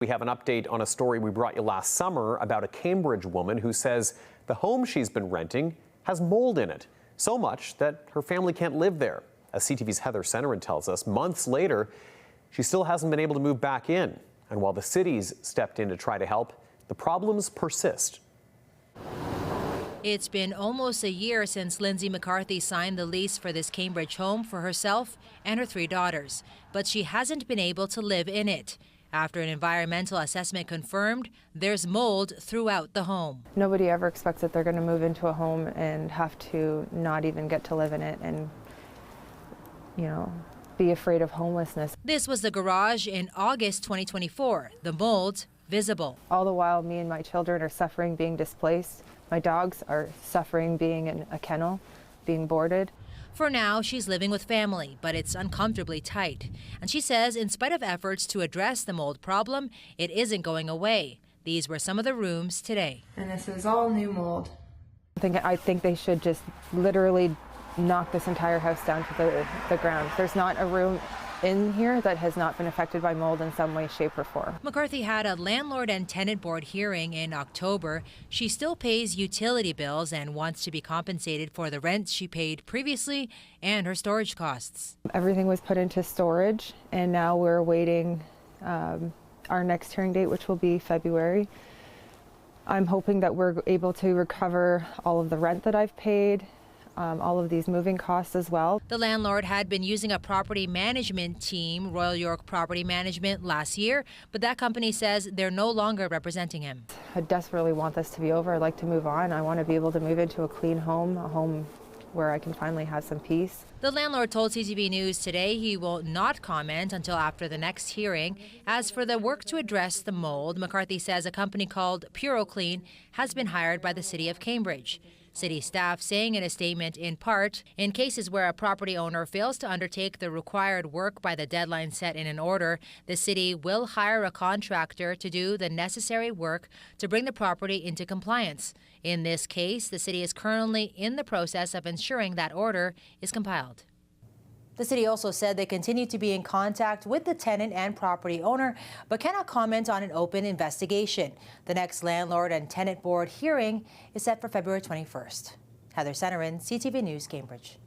We have an update on a story we brought you last summer about a Cambridge woman who says the home she's been renting has mold in it, so much that her family can't live there. As CTV's Heather Senoran tells us, months later, she still hasn't been able to move back in. And while the city's stepped in to try to help, the problems persist. It's been almost a year since Lindsay McCarthy signed the lease for this Cambridge home for herself and her 3 daughters, but she hasn't been able to live in it. After an environmental assessment confirmed, there's mold throughout the home. Nobody ever expects that they're going to move into a home and have to not even get to live in it and, be afraid of homelessness. This was the garage in August 2024. The mold visible. All the while, me and my children are suffering being displaced. My dogs are suffering being in a kennel, being boarded. For now, she's living with family, but it's uncomfortably tight. And she says in spite of efforts to address the mold problem, it isn't going away. These were some of the rooms today. And this is all new mold. I think they should just literally knock this entire house down to the ground. There's not a room in here that has not been affected by mold in some way, shape, or form. McCarthy had a landlord and tenant board hearing in October. She still pays utility bills and wants to be compensated for the rent she paid previously and her storage costs. Everything was put into storage, and now we're awaiting our next hearing date, which will be February. I'm hoping that we're able to recover all of the rent that I've paid, all of these moving costs as well. The landlord had been using a property management team, Royal York Property Management, last year, but that company says they're no longer representing him. I desperately want this to be over. I'd like to move on. I want to be able to move into a clean home, a home where I can finally have some peace. The landlord told CTV News today he will not comment until after the next hearing. As for the work to address the mold, McCarthy says a company called PuroClean has been hired by the city of Cambridge. City staff saying in a statement, in part, in cases where a property owner fails to undertake the required work by the deadline set in an order, the city will hire a contractor to do the necessary work to bring the property into compliance. In this case, the city is currently in the process of ensuring that order is compiled. The city also said they continue to be in contact with the tenant and property owner, but cannot comment on an open investigation. The next landlord and tenant board hearing is set for February 21st. Heather Senoran, CTV News, Cambridge.